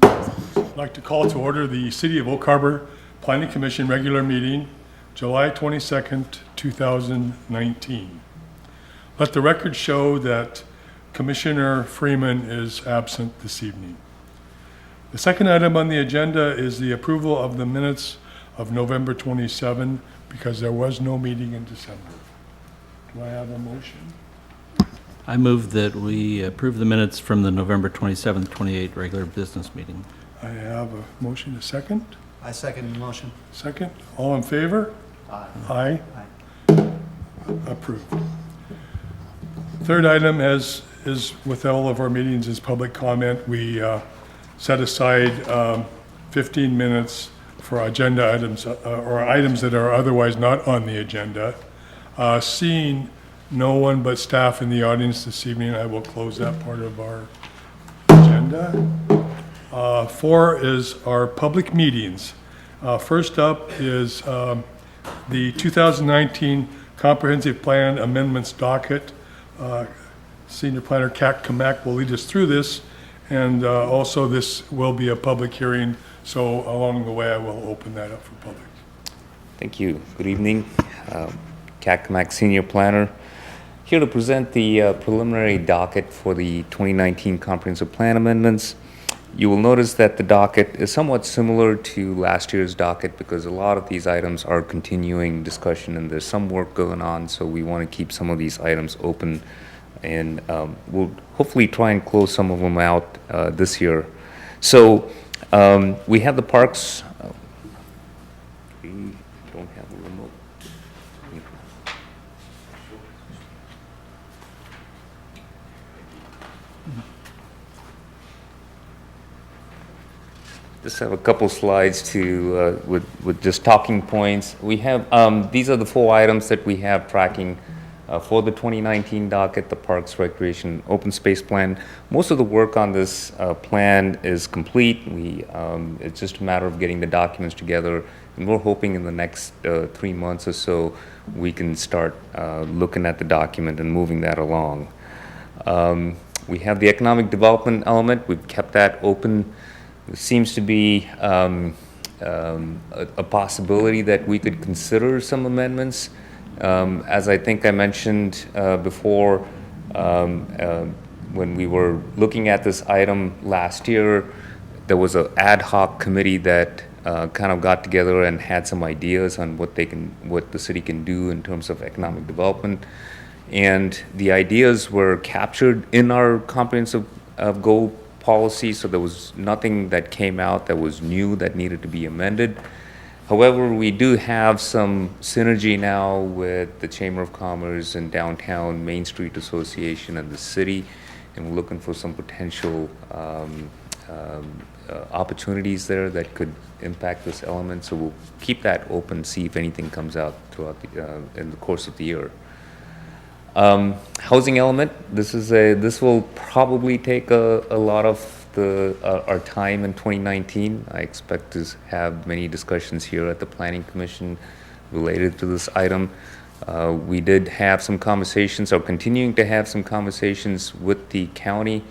I'd like to call to order the City of Oak Harbor Planning Commission regular meeting, July 22nd, 2019. Let the record show that Commissioner Freeman is absent this evening. The second item on the agenda is the approval of the minutes of November 27, because there was no meeting in December. Do I have a motion? I move that we approve the minutes from the November 27th, 28 regular business meeting. I have a motion, a second. I second the motion. Second, all in favor? Aye. Aye. Approved. Third item, as is with all of our meetings, is public comment. We set aside 15 minutes for agenda items or items that are otherwise not on the agenda. Seeing no one but staff in the audience this evening, I will close that part of our agenda. 4 is our public meetings. First up is the 2019 Comprehensive Plan Amendments docket. Senior Planner Kat Kamak will lead us through this, and also this will be a public hearing, so along the way I will open that up for public. Thank you. Good evening. Kat Kamak, Senior Planner, here to present the preliminary docket for the 2019 Comprehensive Plan Amendments. You will notice that the docket is somewhat similar to last year's docket because a lot of these items are continuing discussion and there's some work going on, so we want to keep some of these items open, and we'll hopefully try and close some of them out this year. So we have the parks. We don't have a remote. Just have a couple slides to with just talking points. We have these are the 4 items that we have tracking for the 2019 docket: the Parks, Recreation, Open Space Plan. Most of the work on this plan is complete. It's just a matter of getting the documents together, and we're hoping in the next 3 months or so we can start looking at the document and moving that along. We have the economic development element. We've kept that open. There seems to be a possibility that we could consider some amendments. As I think I mentioned before, when we were looking at this item last year, there was an ad hoc committee that kind of got together and had some ideas on what the city can do in terms of economic development. And the ideas were captured in our comprehensive goal policy, so there was nothing that came out that was new that needed to be amended. However, we do have some synergy now with the Chamber of Commerce and Downtown Main Street Association and the city, and we're looking for some potential opportunities there that could impact this element. So we'll keep that open, see if anything comes out throughout in the course of the year. Housing element. This will probably take a lot of our time in 2019. I expect to have many discussions here at the Planning Commission related to this item. We did have some conversations, or continuing to have some conversations with the county,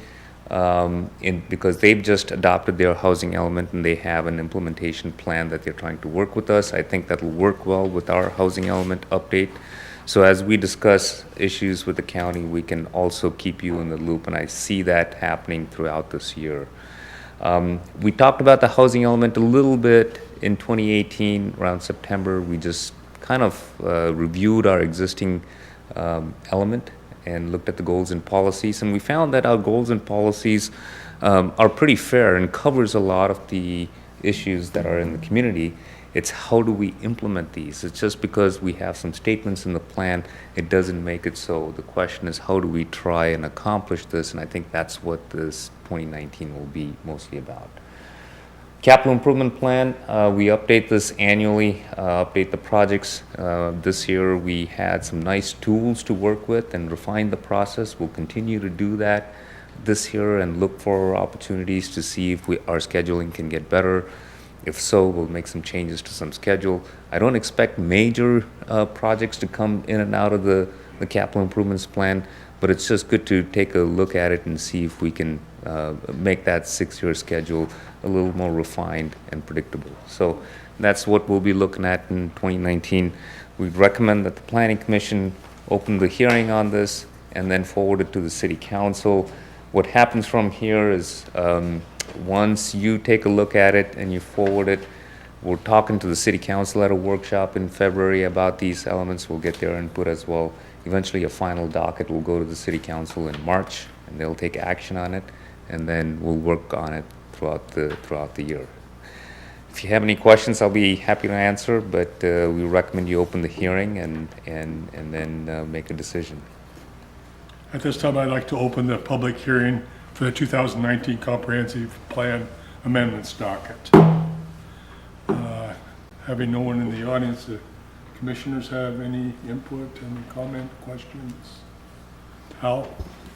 because they've just adopted their housing element and they have an implementation plan that they're trying to work with us. I think that will work well with our housing element update. So as we discuss issues with the county, we can also keep you in the loop, and I see that happening throughout this year. We talked about the housing element a little bit in 2018, around September. We just kind of reviewed our existing element and looked at the goals and policies, and we found that our goals and policies are pretty fair and covers a lot of the issues that are in the community. It's how do we implement these? It's just because we have some statements in the plan, it doesn't make it so. The question is, how do we try and accomplish this? And I think that's what this 2019 will be mostly about. Capital improvement plan, we update this annually, update the projects. This year we had some nice tools to work with and refine the process. We'll continue to do that this year and look for opportunities to see if our scheduling can get better. If so, we'll make some changes to some schedule. I don't expect major projects to come in and out of the capital improvements plan, but it's just good to take a look at it and see if we can make that 6-year schedule a little more refined and predictable. So that's what we'll be looking at in 2019. We'd recommend that the Planning Commission open the hearing on this and then forward it to the City Council. What happens from here is once you take a look at it and you forward it, we're talking to the City Council at a workshop in February about these elements. We'll get their input as well. Eventually, a final docket will go to the City Council in March, and they'll take action on it, and then we'll work on it throughout the year. If you have any questions, I'll be happy to answer, but we recommend you open the hearing and then make a decision. At this time, I'd like to open the public hearing for the 2019 Comprehensive Plan Amendments docket. Having no one in the audience, the commissioners have any input, any comment, questions? Hal?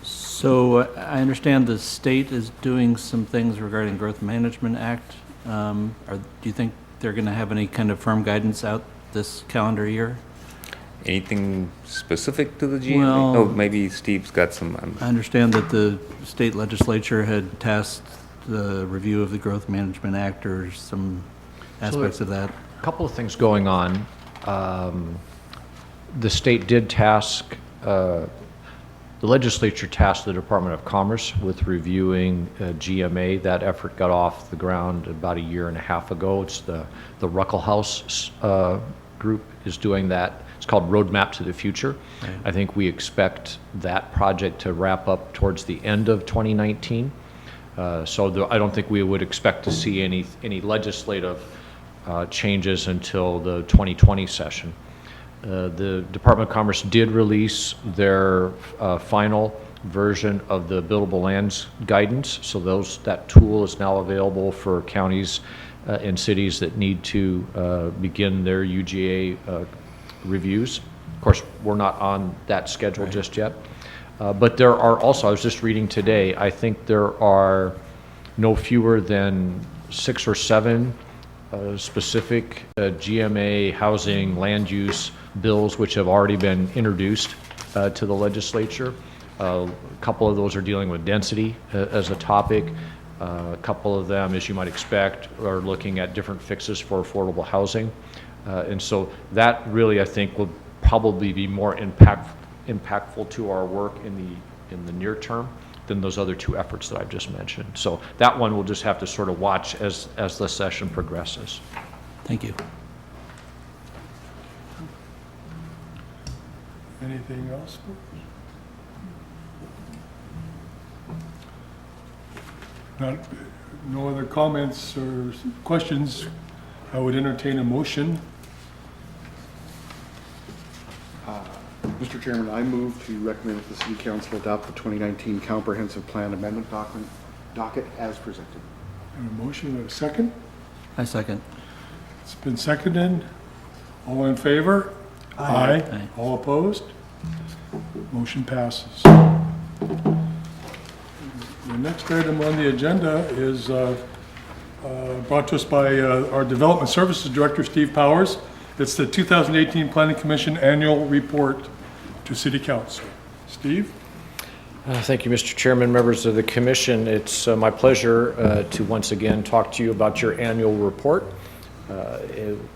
So I understand the state is doing some things regarding Growth Management Act. Do you think they're going to have any kind of firm guidance out this calendar year? Anything specific to the GMA? Well- Oh, maybe Steve's got some. I understand that the state legislature had tasked the review of the Growth Management Act or some aspects of that. A couple of things going on. The state did task, the legislature tasked the Department of Commerce with reviewing GMA. That effort got off the ground about 1.5 years ago. It's the Ruckelhaus group is doing that. It's called Roadmap to the Future. Right. I think we expect that project to wrap up towards the end of 2019. So I don't think we would expect to see any legislative changes until the 2020 session. The Department of Commerce did release their final version of the buildable lands guidance. So that tool is now available for counties and cities that need to begin their UGA reviews. Of course, we're not on that schedule just yet. But there are also, I was just reading today, I think there are no fewer than 6 or 7 specific GMA housing land use bills which have already been introduced to the legislature. A couple of those are dealing with density as a topic. A couple of them, as you might expect, are looking at different fixes for affordable housing. And so that really, I think, will probably be more impactful to our work in the near term than those other 2 efforts that I've just mentioned. So that one we'll just have to sort of watch as the session progresses. Thank you. Anything else? No other comments or questions? I would entertain a motion. Mr. Chairman, I move to recommend that the City Council adopt the 2019 Comprehensive Plan Amendment docket as presented. And a motion and a second. I second. It's been seconded. All in favor? Aye. All opposed? Motion passes. The next item on the agenda is brought to us by our Development Services Director, Steve Powers. It's the 2018 Planning Commission Annual Report to City Council. Steve? Thank you, Mr. Chairman, members of the Commission. It's my pleasure to once again talk to you about your annual report.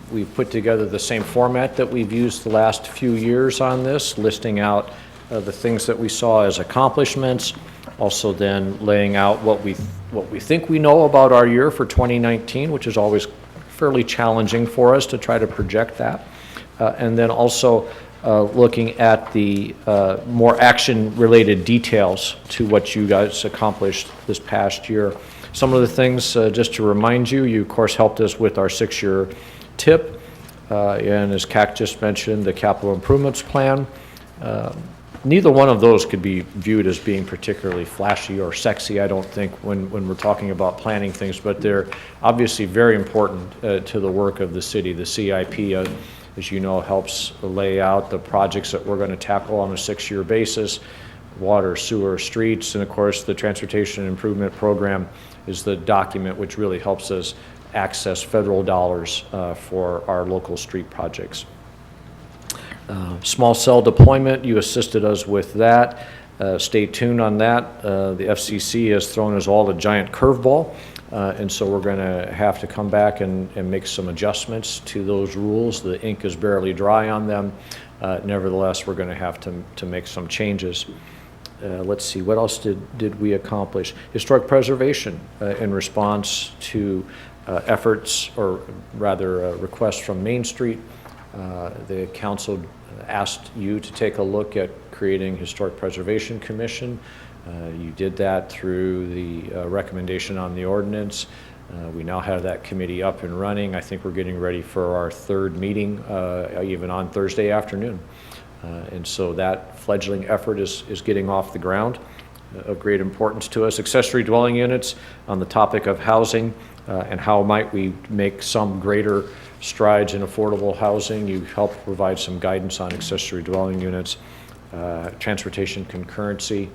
We've put together the same format that we've used the last few years on this, listing out the things that we saw as accomplishments, also then laying out what we think we know about our year for 2019, which is always fairly challenging for us to try to project that, and then also looking at the more action-related details to what you guys accomplished this past year. Some of the things, just to remind you, you of course helped us with our 6-year TIP, and as CAC just mentioned, the capital improvements plan. Neither one of those could be viewed as being particularly flashy or sexy, I don't think, when we're talking about planning things, but they're obviously very important to the work of the city. The CIP, as you know, helps lay out the projects that we're going to tackle on a 6-year basis: water, sewer, streets, and of course the Transportation Improvement Program is the document which really helps us access federal dollars for our local street projects. Small cell deployment, you assisted us with that. Stay tuned on that. The FCC has thrown us all a giant curveball, and so we're going to have to come back and make some adjustments to those rules. The ink is barely dry on them. Nevertheless, we're going to have to make some changes. Let's see, what else did we accomplish? Historic preservation in response to efforts, or rather requests from Main Street. The council asked you to take a look at creating Historic Preservation Commission. You did that through the recommendation on the ordinance. We now have that committee up and running. I think we're getting ready for our third meeting, even on Thursday afternoon. And so that fledgling effort is getting off the ground, of great importance to us. Accessory dwelling units, on the topic of housing, and how might we make some greater strides in affordable housing. You helped provide some guidance on accessory dwelling units. Transportation concurrency,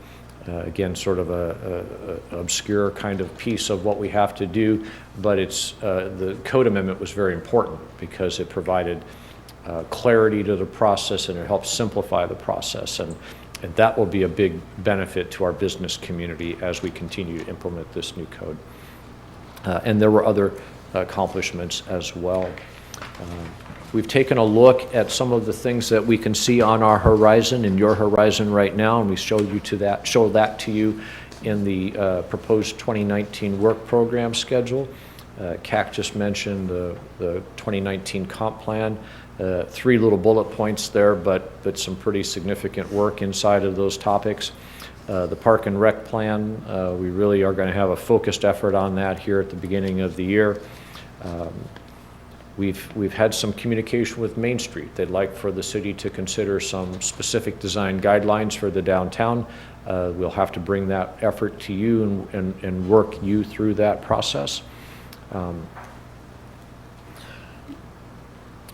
again, sort of a obscure kind of piece of what we have to do, but it's the code amendment was very important because it provided clarity to the process, and it helps simplify the process, and that will be a big benefit to our business community as we continue to implement this new code. And there were other accomplishments as well. We've taken a look at some of the things that we can see on our horizon, in your horizon right now, and we show that to you in the proposed 2019 work program schedule. CAC just mentioned the 2019 comp plan. 3 little bullet points there, but some pretty significant work inside of those topics. The Park and Rec plan, we really are going to have a focused effort on that here at the beginning of the year. We've had some communication with Main Street. They'd like for the city to consider some specific design guidelines for the downtown. We'll have to bring that effort to you and work you through that process.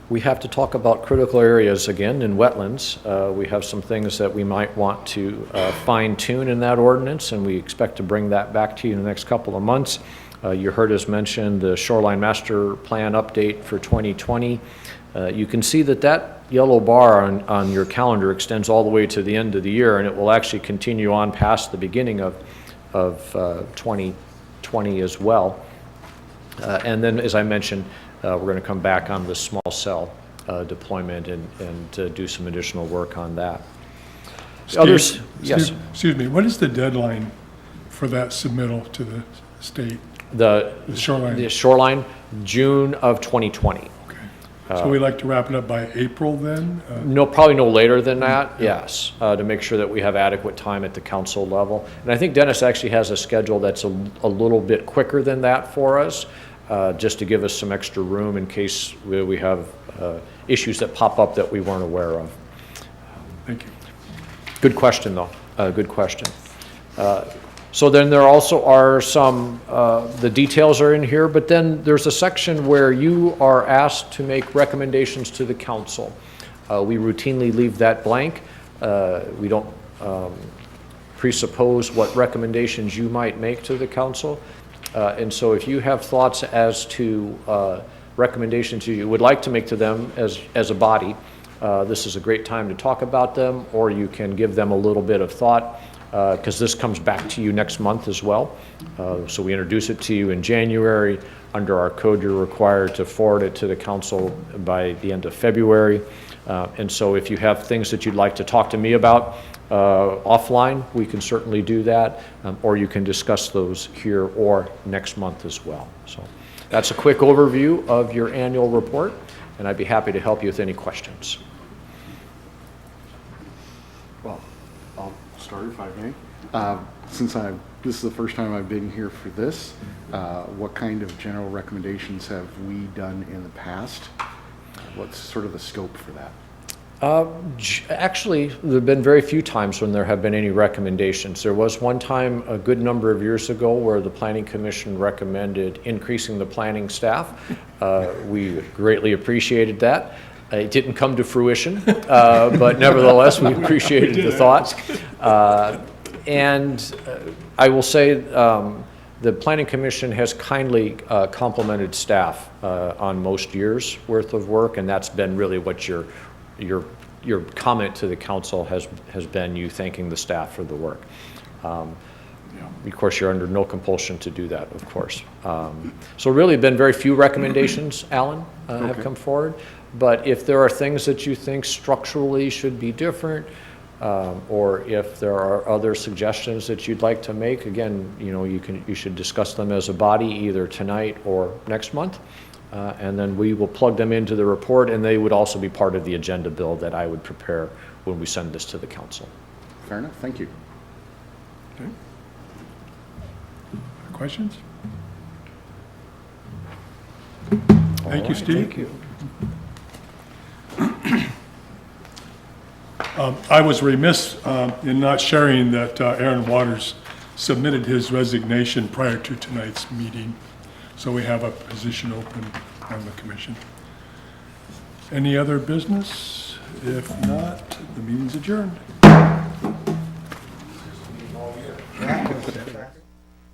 We have to talk about critical areas again in wetlands. We have some things that we might want to fine tune in that ordinance, and we expect to bring that back to you in the next couple of months. You heard us mention the Shoreline Master Plan update for 2020. You can see that yellow bar on your calendar extends all the way to the end of the year, and it will actually continue on past the beginning of 2020 as well. And then, as I mentioned, we're going to come back on the small cell deployment and do some additional work on that. Others, yes. Excuse me, what is the deadline for that submittal to the state? The shoreline? The shoreline, June of 2020. Okay. So we like to wrap it up by April then? No, probably no later than that, yes, to make sure that we have adequate time at the council level. And I think Dennis actually has a schedule that's a little bit quicker than that for us, just to give us some extra room in case we have issues that pop up that we weren't aware of. Thank you. Good question, though. Good question. So then there also are some, the details are in here, but then there's a section where you are asked to make recommendations to the council. We routinely leave that blank. We don't presuppose what recommendations you might make to the council. And so if you have thoughts as to recommendations you would like to make to them as a body, this is a great time to talk about them, or you can give them a little bit of thought, because this comes back to you next month as well. So we introduce it to you in January. Under our code, you're required to forward it to the council by the end of February. And so if you have things that you'd like to talk to me about offline, we can certainly do that, or you can discuss those here or next month as well. So that's a quick overview of your annual report, and I'd be happy to help you with any questions. Well, I'll start if I may. Since this is the first time I've been here for this, what kind of general recommendations have we done in the past? What's sort of the scope for that? Actually, there have been very few times when there have been any recommendations. There was one time a good number of years ago where the Planning Commission recommended increasing the planning staff. We greatly appreciated that. It didn't come to fruition, but nevertheless, we appreciated the thought. And I will say the Planning Commission has kindly complimented staff on most years' worth of work, and that's been really what your your comment to the council has been you thanking the staff for the work. Of course, you're under no compulsion to do that, of course. So really been very few recommendations, Alan, have Okay. come forward. But if there are things that you think structurally should be different, or if there are other suggestions that you'd like to make, again, you should discuss them as a body either tonight or next month. And then we will plug them into the report, and they would also be part of the agenda bill that I would prepare when we send this to the council. Fair enough, thank you. Okay. Questions? Thank you, Steve. Thank you. I was remiss in not sharing that Aaron Waters submitted his resignation prior to tonight's meeting, so we have a position open on the commission. Any other business? If not, the meeting's adjourned.